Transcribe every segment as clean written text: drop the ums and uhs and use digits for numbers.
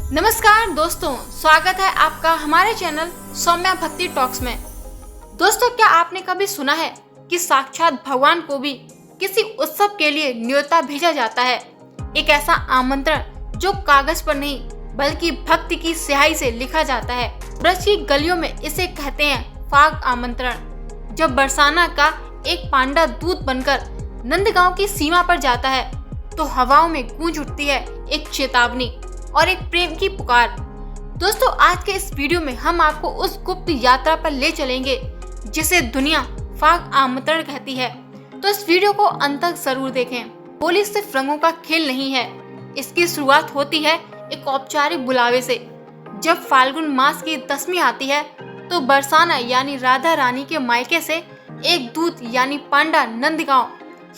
नमस्कार दोस्तों, स्वागत है आपका हमारे चैनल सौम्या भक्ति टॉक्स में। दोस्तों, क्या आपने कभी सुना है कि साक्षात भगवान को भी किसी उत्सव के लिए न्योता भेजा जाता है? एक ऐसा आमंत्रण जो कागज पर नहीं बल्कि भक्ति की स्याही से लिखा जाता है। ब्रज की गलियों में इसे कहते हैं फाग आमंत्रण। जब बरसाना का एक पांडा दूत बनकर नंदगांव की सीमा पर जाता है तो हवाओं में गूंज उठती है एक चेतावनी और एक प्रेम की पुकार। दोस्तों, आज के इस वीडियो में हम आपको उस गुप्त यात्रा पर ले चलेंगे जिसे दुनिया फाग आमंत्रण कहती है। तो इस वीडियो को अंत तक जरूर देखें। होली सिर्फ रंगों का खेल नहीं है, इसकी शुरुआत होती है एक औपचारिक बुलावे से। जब फाल्गुन मास की दसवीं आती है तो बरसाना यानी राधा रानी के मायके से एक दूत यानी पांडा नंदगांव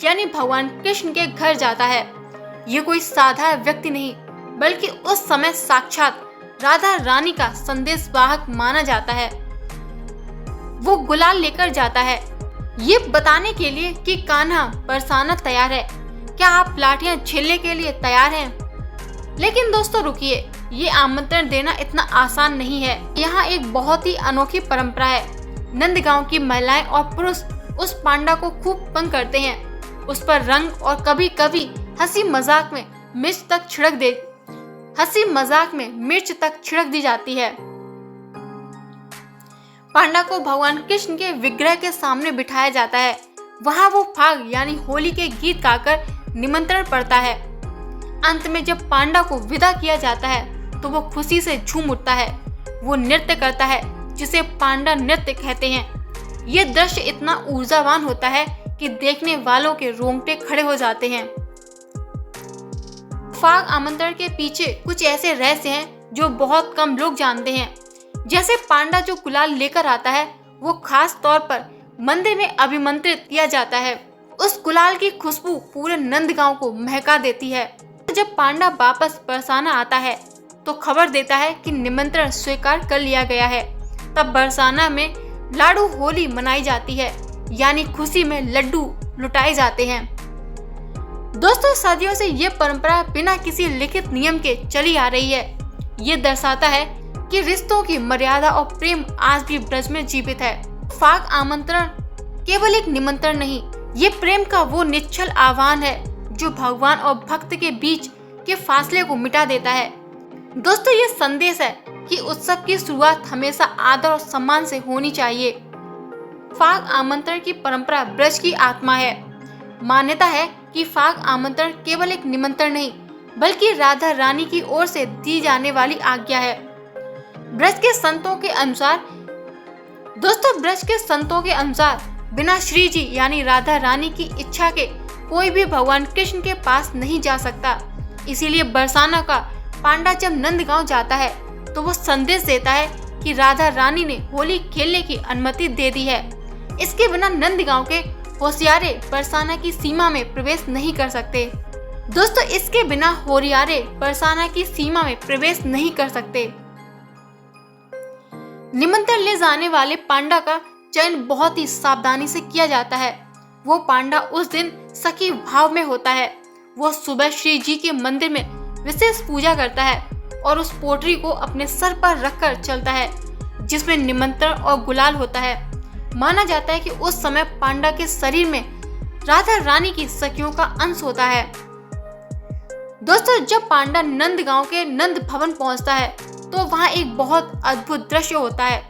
यानी भगवान कृष्ण के घर जाता है। ये कोई साधारण व्यक्ति नहीं बल्कि उस समय साक्षात राधा रानी का संदेशवाहक माना जाता है। वो गुलाल लेकर जाता है ये बताने के लिए कि कान्हा बरसाना तैयार है, क्या आप लाठियां झेलने के लिए तैयार हैं? लेकिन दोस्तों रुकिए, ये आमंत्रण देना इतना आसान नहीं है। यहाँ एक बहुत ही अनोखी परंपरा है। नंदगांव की महिलाएं और पुरुष उस पांडा को खूब तंग करते हैं। उस पर रंग और कभी कभी हंसी मजाक में मिर्च तक छिड़क दी जाती है। पांडा को भगवान कृष्ण के विग्रह के सामने बिठाया जाता है। वहां वो फाग यानी होली के गीत गाकर निमंत्रण पड़ता है। अंत में जब पांडा को विदा किया जाता है तो वो खुशी से झूम उठता है। वो नृत्य करता है जिसे पांडा नृत्य कहते हैं। ये दृश्य इतना ऊर्जावान होता है कि देखने वालों के रोंगटे खड़े हो जाते हैं। फाग आमंत्रण के पीछे कुछ ऐसे रहस्य हैं जो बहुत कम लोग जानते हैं। जैसे पांडा जो गुलाल लेकर आता है वो खास तौर पर मंदिर में अभिमंत्रित किया जाता है। उस गुलाल की खुशबू पूरे नंदगांव को महका देती है। जब पांडा वापस बरसाना आता है तो खबर देता है कि निमंत्रण स्वीकार कर लिया गया है। तब बरसाना में लाडू होली मनाई जाती है, यानी खुशी में लड्डू लुटाए जाते हैं। दोस्तों, सदियों से ये परंपरा बिना किसी लिखित नियम के चली आ रही है। ये दर्शाता है कि रिश्तों की मर्यादा और प्रेम आज भी ब्रज में जीवित है। फाग आमंत्रण केवल एक निमंत्रण नहीं, ये प्रेम का वो निश्चल आह्वान है जो भगवान और भक्त के बीच के फासले को मिटा देता है। दोस्तों, ये संदेश है कि उत्सव की शुरुआत हमेशा आदर और सम्मान से होनी चाहिए। फाग आमंत्रण की परंपरा ब्रज की आत्मा है। मान्यता है कि फाग आमंत्रण केवल एक निमंत्रण नहीं बल्कि राधा रानी की ओर से दी जाने वाली आज्ञा है। ब्रज के संतों के अनुसार बिना श्री जी यानी राधा रानी की इच्छा के कोई भी भगवान कृष्ण के पास नहीं जा सकता। इसीलिए बरसाना का पांडा जब नंदगांव जाता है तो वो संदेश देता है कि राधा रानी ने होली खेलने की अनुमति दे दी है। इसके बिना नंदगांव के होशियारे बरसाना की सीमा में प्रवेश नहीं कर सकते। दोस्तों, इसके बिना होशियारे बरसाना की सीमा में प्रवेश नहीं कर सकते। निमंत्रण ले जाने वाले पांडा का चयन बहुत ही सावधानी से किया जाता है। वो पांडा उस दिन सखी भाव में होता है। वो सुबह श्री जी के मंदिर में विशेष पूजा करता है और उस पोटरी को अपने सर पर रखकर चलता है जिसमें निमंत्रण और गुलाल होता है। माना जाता है कि उस समय पांडा के शरीर में राधा रानी की सखियों का अंश होता है। दोस्तों, जब पांडा नंदगांव के नंद भवन पहुंचता है तो वहां एक बहुत अद्भुत दृश्य होता है।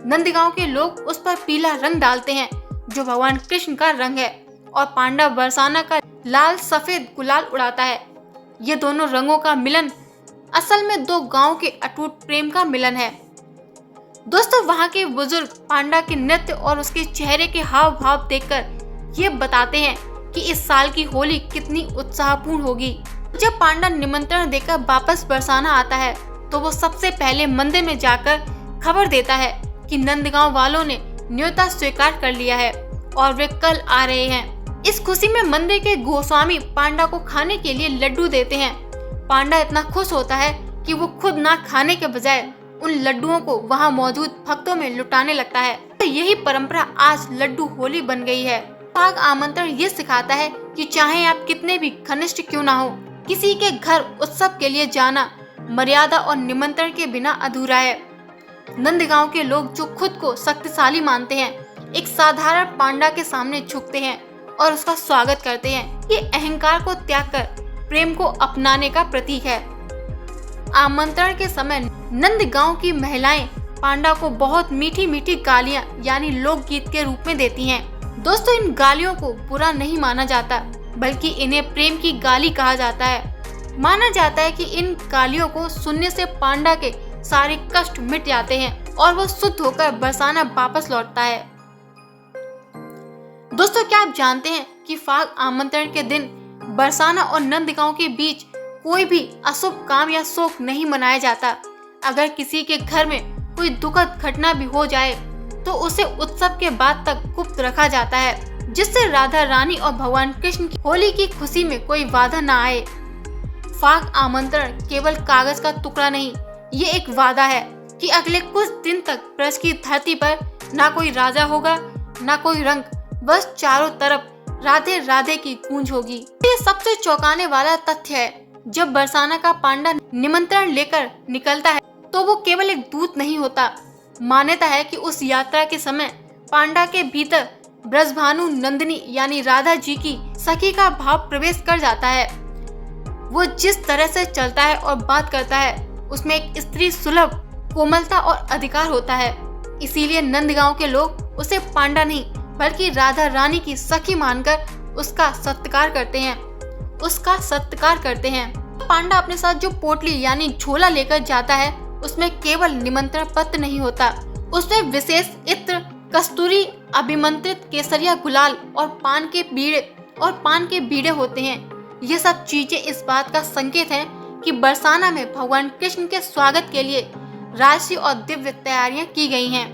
नंदगांव के लोग उस पर पीला रंग डालते हैं जो भगवान कृष्ण का रंग है, और पांडा बरसाना का लाल सफेद गुलाल उड़ाता है। ये दोनों रंगों का मिलन असल में दो गांव के अटूट प्रेम का मिलन है। दोस्तों, वहां के बुजुर्ग पांडा के नृत्य और उसके चेहरे के हाव भाव देखकर ये बताते हैं कि इस साल की होली कितनी उत्साहपूर्ण होगी। जब पांडा निमंत्रण देकर वापस बरसाना आता है तो वो सबसे पहले मंदिर में जाकर खबर देता है कि नंदगांव वालों ने न्योता स्वीकार कर लिया है और वे कल आ रहे हैं। इस खुशी में मंदिर के गोस्वामी पांडा को खाने के लिए लड्डू देते हैं। पांडा इतना खुश होता है कि वो खुद ना खाने के बजाय उन लड्डुओं को वहां मौजूद भक्तों में लुटाने लगता है। तो यही परंपरा आज लड्डू होली बन गई है। फाग आमंत्रण ये सिखाता है कि चाहे आप कितने भी घनिष्ठ क्यों ना हो, किसी के घर उत्सव के लिए जाना मर्यादा और निमंत्रण के बिना अधूरा है। नंदगांव के लोग जो खुद को शक्तिशाली मानते हैं, एक साधारण पांडा के सामने झुकते हैं और उसका स्वागत करते हैं। ये अहंकार को त्याग कर प्रेम को अपनाने का प्रतीक है। आमंत्रण के समय नंदगांव की महिलाएं पांडा को बहुत मीठी मीठी गालियां यानी लोकगीत के रूप में देती हैं। दोस्तों, इन गालियों को बुरा नहीं माना जाता, बल्कि इन्हें प्रेम की गाली कहा जाता है। माना जाता है कि इन गालियों को सुनने से पांडा के सारे कष्ट मिट जाते हैं और वो शुद्ध होकर बरसाना वापस लौटता है। दोस्तों, क्या आप जानते हैं कि फाग आमंत्रण के दिन बरसाना और नंदगांव के बीच कोई भी अशुभ काम या शोक नहीं मनाया जाता। अगर किसी के घर में कोई दुखद घटना भी हो जाए तो उसे उत्सव के बाद तक गुप्त रखा जाता है, जिससे राधा रानी और भगवान कृष्ण की होली की खुशी में कोई बाधा न आए। फाग आमंत्रण केवल कागज का टुकड़ा नहीं, ये एक वादा है कि अगले कुछ दिन तक ब्रज की धरती पर ना कोई राजा होगा, ना कोई रंग, बस चारों तरफ राधे राधे की गूंज होगी। ये सबसे चौंकाने वाला तथ्य है, जब बरसाना का पांडा निमंत्रण लेकर निकलता है तो वो केवल एक दूत नहीं होता। मान्यता है कि उस यात्रा के समय पांडा के भीतर ब्रजभानु नंदिनी यानी राधा जी की सखी का भाव प्रवेश कर जाता है। वो जिस तरह से चलता है और बात करता है, उसमें एक स्त्री सुलभ कोमलता और अधिकार होता है। इसीलिए नंदगांव के लोग उसे पांडा नहीं बल्कि राधा रानी की सखी मानकर उसका सत्कार करते हैं। पांडा अपने साथ जो पोटली यानी झोला लेकर जाता है, उसमें केवल निमंत्रण पत्र नहीं होता, उसमें विशेष इत्र, कस्तूरी, अभिमंत्रित केसरिया गुलाल और पान के बीड़े होते हैं। ये सब चीजें इस बात का संकेत हैं कि बरसाना में भगवान कृष्ण के स्वागत के लिए राजसी और दिव्य तैयारियां की गई हैं।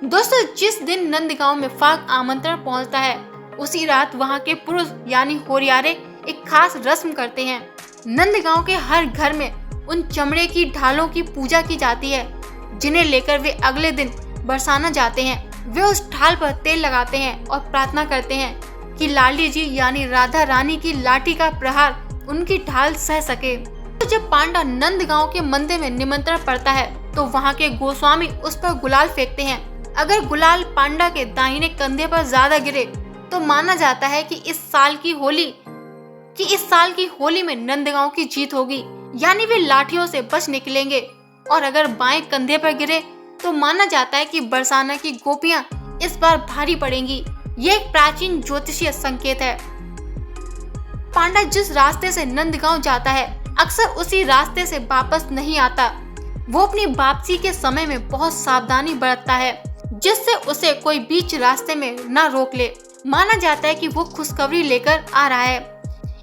दोस्तों, जिस दिन नंदगांव में फाग आमंत्रण पहुंचता है, उसी रात वहां के पुरुष यानी होरियारे एक खास रस्म करते हैं। नंदगांव के हर घर में उन चमड़े की ढालों की पूजा की जाती है, जिन्हें लेकर वे अगले दिन बरसाना जाते हैं। वे उस ढाल पर तेल लगाते हैं और प्रार्थना करते हैं कि लाली जी यानी राधा रानी की लाठी का प्रहार उनकी ढाल सह सके। तो जब पांडा नंदगांव के मंदिर में निमंत्रण पड़ता है तो वहां के गोस्वामी उस पर गुलाल फेंकते हैं। अगर गुलाल पांडा के दाहिने कंधे पर ज्यादा गिरे तो माना जाता है कि इस साल की होली में नंदगांव की जीत होगी, यानी वे लाठियों से बच निकलेंगे। और अगर बाएं कंधे पर गिरे तो माना जाता है कि बरसाना की गोपियां इस बार भारी पड़ेंगी। ये एक प्राचीन ज्योतिषीय संकेत है। पांडा जिस रास्ते से नंदगांव जाता है, अक्सर उसी रास्ते से वापस नहीं आता। वो अपनी वापसी के समय में बहुत सावधानी बरतता है, जिससे उसे कोई बीच रास्ते में न रोक ले। माना जाता है कि वो खुशखबरी लेकर आ रहा है,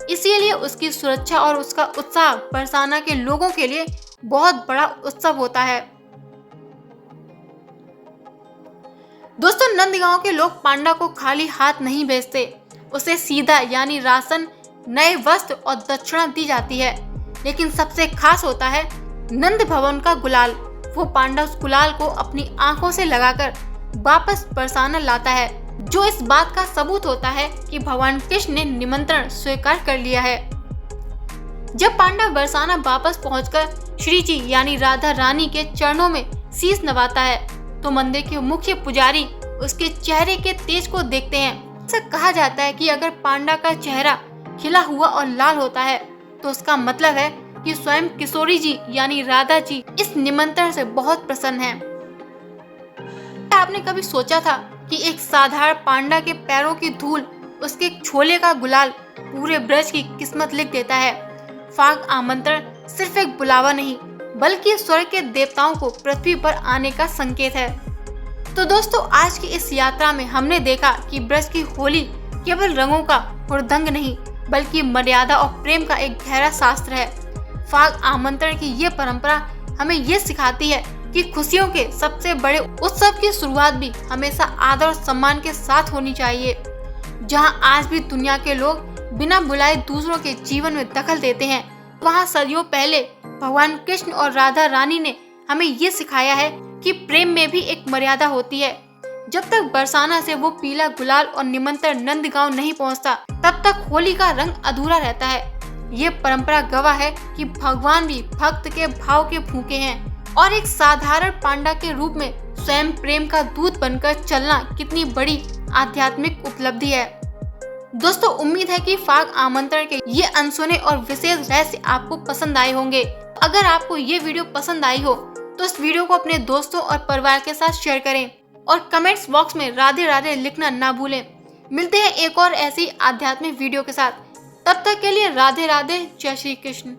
इसीलिए उसकी सुरक्षा और उसका उत्साह बरसाना के लोगों के लिए बहुत बड़ा उत्सव होता है। दोस्तों, नंदगांव के लोग पांडा को खाली हाथ नहीं भेजते, उसे सीधा यानी राशन, नए वस्त्र और दक्षिणा दी जाती है। लेकिन सबसे खास होता है नंद भवन का गुलाल। वो पांडा उस गुलाल को अपनी आंखों से लगाकर वापस बरसाना लाता है, जो इस बात का सबूत होता है कि भगवान कृष्ण ने निमंत्रण स्वीकार कर लिया है। जब पांडा बरसाना वापस पहुंचकर श्री जी यानी राधा रानी के चरणों में शीश नवाता है तो मंदिर के मुख्य पुजारी उसके चेहरे के तेज को देखते हैं। ऐसा कहा जाता है कि अगर पांडा का चेहरा खिला हुआ और लाल होता है तो उसका मतलब है कि स्वयं किशोरी जी यानी राधा जी इस निमंत्रण से बहुत प्रसन्न हैं। क्या आपने कभी सोचा था कि एक साधारण पांडा के पैरों की धूल, उसके छोले का गुलाल पूरे ब्रज की किस्मत लिख देता है। फाग आमंत्रण सिर्फ एक बुलावा नहीं, बल्कि स्वर्ग के देवताओं को पृथ्वी पर आने का संकेत है। तो दोस्तों, आज की इस यात्रा में हमने देखा कि ब्रज की होली केवल रंगों का हुड़दंग नहीं, बल्कि मर्यादा और प्रेम का एक गहरा शास्त्र है। फाग आमंत्रण की ये परंपरा हमें ये सिखाती है कि खुशियों के सबसे बड़े उत्सव की शुरुआत भी हमेशा आदर और सम्मान के साथ होनी चाहिए। जहां आज भी दुनिया के लोग बिना बुलाए दूसरों के जीवन में दखल देते हैं, वहां सदियों पहले भगवान कृष्ण और राधा रानी ने हमें ये सिखाया है कि प्रेम में भी एक मर्यादा होती है। जब तक बरसाना से वो पीला गुलाल और निमंत्रण नंदगांव नहीं पहुंचता, तब तक होली का रंग अधूरा रहता है। ये परंपरा गवाह है कि भगवान भी भक्त के भाव के भूखे हैं और एक साधारण पांडा के रूप में स्वयं प्रेम का दूत बनकर चलना कितनी बड़ी आध्यात्मिक उपलब्धि है। दोस्तों, उम्मीद है कि फाग आमंत्रण के ये अनसुने और विशेष रहस्य आपको पसंद आए होंगे। अगर आपको ये वीडियो पसंद आई हो तो इस वीडियो को अपने दोस्तों और परिवार के साथ शेयर करें और कमेंट्स बॉक्स में राधे राधे लिखना ना भूलें। मिलते हैं एक और ऐसी आध्यात्मिक वीडियो के साथ। तब तक के लिए राधे राधे, जय श्री कृष्ण।